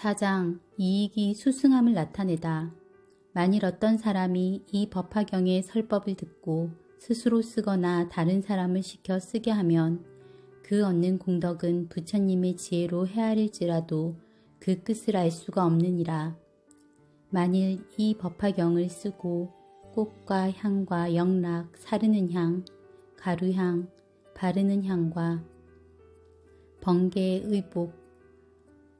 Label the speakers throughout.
Speaker 1: 4장 이익이 수승함을 나타내다. 만일 어떤 사람이 이 법화경의 설법을 듣고 스스로 쓰거나 다른 사람을 시켜 쓰게 하면 그 얻는 공덕은 부처님의 지혜로 헤아릴지라도 그 끝을 알 수가 없느니라. 만일 이 법화경을 쓰고 꽃과 향과 영락, 사르는 향, 가루향, 바르는 향과 번개의 의복,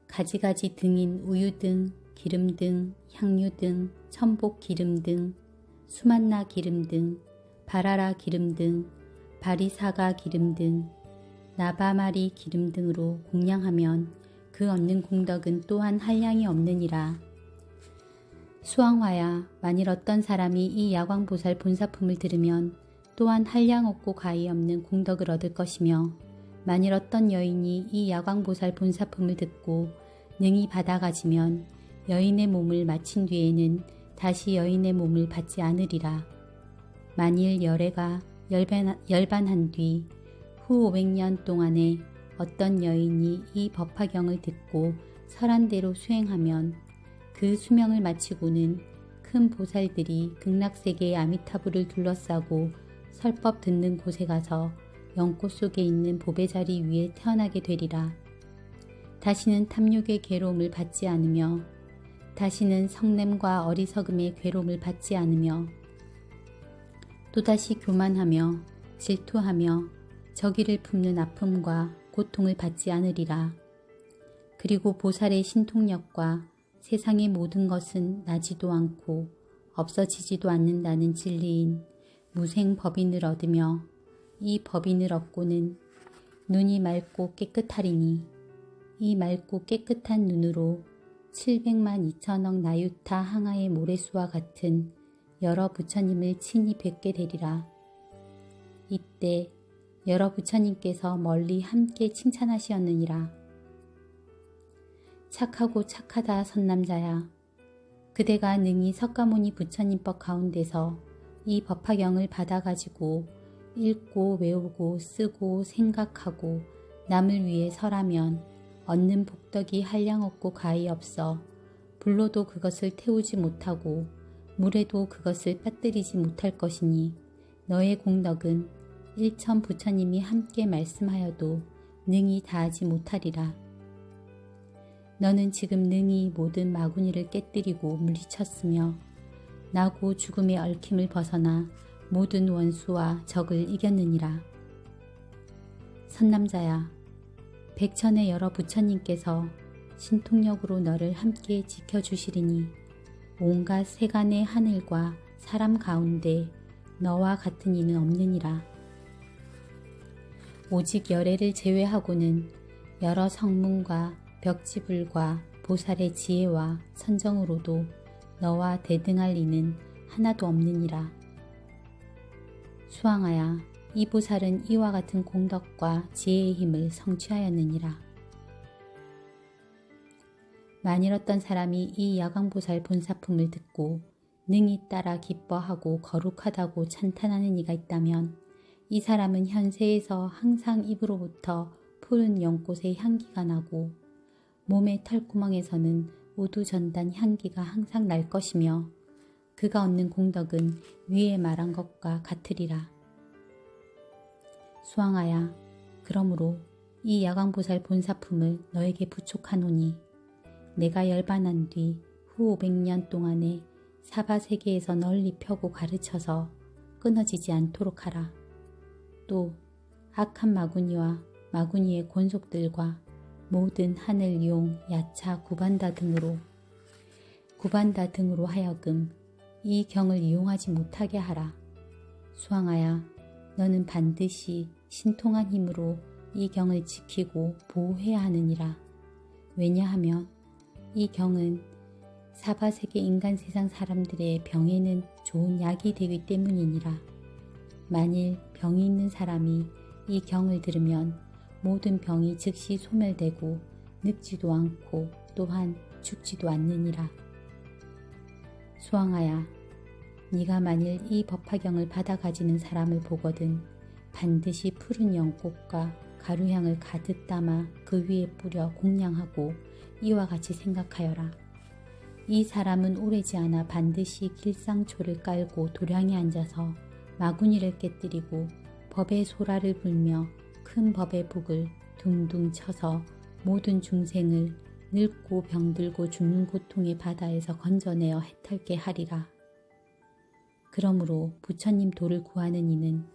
Speaker 1: 가지가지 등인 우유 등, 기름 등, 향유 등, 천복 기름 등, 수만나 기름 등, 바라라 기름 등, 바리사가 기름 등, 나바마리 기름 등으로 공양하면 그 얻는 공덕은 또한 한량이 없느니라. 수왕화야, 만일 어떤 사람이 이 야광보살 본사품을 들으면 또한 한량 없고 가히 없는 공덕을 얻을 것이며, 만일 어떤 여인이 이 야광보살 본사품을 듣고 능히 받아가지면 여인의 몸을 마친 뒤에는 다시 여인의 몸을 받지 않으리라. 만일 열애가 열반한 뒤 후 500년 동안에 어떤 여인이 이 법화경을 듣고 설한 대로 수행하면 그 수명을 마치고는 큰 보살들이 극락세계의 아미타불을 둘러싸고 설법 듣는 곳에 가서 연꽃 속에 있는 보배 자리 위에 태어나게 되리라. 다시는 탐욕의 괴로움을 받지 않으며, 다시는 성냄과 어리석음의 괴로움을 받지 않으며, 또다시 교만하며 질투하며 저기를 품는 아픔과 고통을 받지 않으리라. 그리고 보살의 신통력과 세상의 모든 것은 나지도 않고 없어지지도 않는다는 진리인 무생법인을 얻으며, 이 법인을 얻고는 눈이 맑고 깨끗하리니 이 맑고 깨끗한 눈으로 700만 2천억 나유타 항아의 모래수와 같은 여러 부처님을 친히 뵙게 되리라. 이때 여러 부처님께서 멀리 함께 칭찬하시었느니라. 착하고 착하다 선남자야, 그대가 능히 석가모니 부처님법 가운데서 이 법화경을 받아가지고 읽고 외우고 쓰고 생각하고 남을 위해 설하면 얻는 복덕이 한량없고 가히 없어 불로도 그것을 태우지 못하고 물에도 그것을 빠뜨리지 못할 것이니 너의 공덕은 일천 부처님이 함께 말씀하여도 능히 다하지 못하리라. 너는 지금 능히 모든 마구니를 깨뜨리고 물리쳤으며 나고 죽음의 얽힘을 벗어나 모든 원수와 적을 이겼느니라. 선남자야, 백천의 여러 부처님께서 신통력으로 너를 함께 지켜주시리니 온갖 세간의 하늘과 사람 가운데 너와 같은 이는 없느니라. 오직 열애를 제외하고는 여러 성문과 벽지불과 보살의 지혜와 선정으로도 너와 대등할 이는 하나도 없느니라. 수왕아야, 이 보살은 이와 같은 공덕과 지혜의 힘을 성취하였느니라. 만일 어떤 사람이 이 야광보살 본사품을 듣고 능히 따라 기뻐하고 거룩하다고 찬탄하는 이가 있다면 이 사람은 현세에서 항상 입으로부터 푸른 연꽃의 향기가 나고 몸의 털구멍에서는 우두전단 향기가 항상 날 것이며 그가 얻는 공덕은 위에 말한 것과 같으리라. 수왕아야, 그러므로 이 야광보살 본사품을 너에게 부촉하노니 내가 열반한 뒤 후 500년 동안에 사바세계에서 널리 펴고 가르쳐서 끊어지지 않도록 하라. 또 악한 마구니와 마구니의 권속들과 모든 하늘 용, 야차, 구반다 등으로 하여금 이 경을 이용하지 못하게 하라. 수왕아야, 너는 반드시 신통한 힘으로 이 경을 지키고 보호해야 하느니라. 왜냐하면 이 경은 사바세계 인간 세상 사람들의 병에는 좋은 약이 되기 때문이니라. 만일 병이 있는 사람이 이 경을 들으면 모든 병이 즉시 소멸되고 늙지도 않고 또한 죽지도 않느니라. 수왕아야, 네가 만일 이 법화경을 받아 가지는 사람을 보거든 반드시 푸른 연꽃과 가루향을 가득 담아 그 위에 뿌려 공양하고 이와 같이 생각하여라. 이 사람은 오래지 않아 반드시 길상초를 깔고 도량에 앉아서 마구니를 깨뜨리고 법의 소라를 불며 큰 법의 북을 둥둥 쳐서 모든 중생을 늙고 병들고 죽는 고통의 바다에서 건져내어 해탈게 하리라. 그러므로 부처님 도를 구하는 이는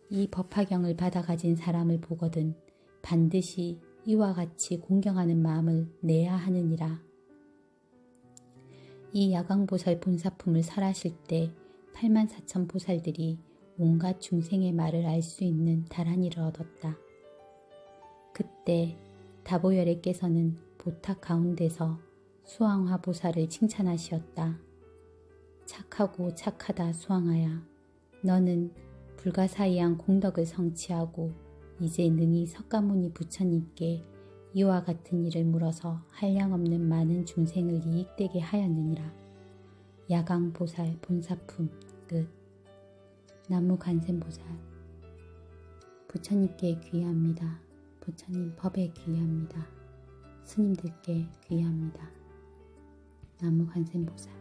Speaker 1: 이 법화경을 받아 가진 사람을 보거든 반드시 이와 같이 공경하는 마음을 내야 하느니라. 이 야광보살 본사품을 설하실 때 84,000 보살들이 온갖 중생의 말을 알 수 있는 다란이를 얻었다. 그때 다보열애께서는 보탁 가운데서 수왕화 보살을 칭찬하시었다. 착하고 착하다 수왕아야. 너는 불가사의한 공덕을 성취하고 이제 능히 석가모니 부처님께 이와 같은 일을 물어서 한량없는 많은 중생을 이익되게 하였느니라. 야광보살 본사품 끝. 나무간센보살. 부처님께 귀의합니다. 부처님 법에 귀의합니다. 스님들께 귀의합니다. 나무간센보살.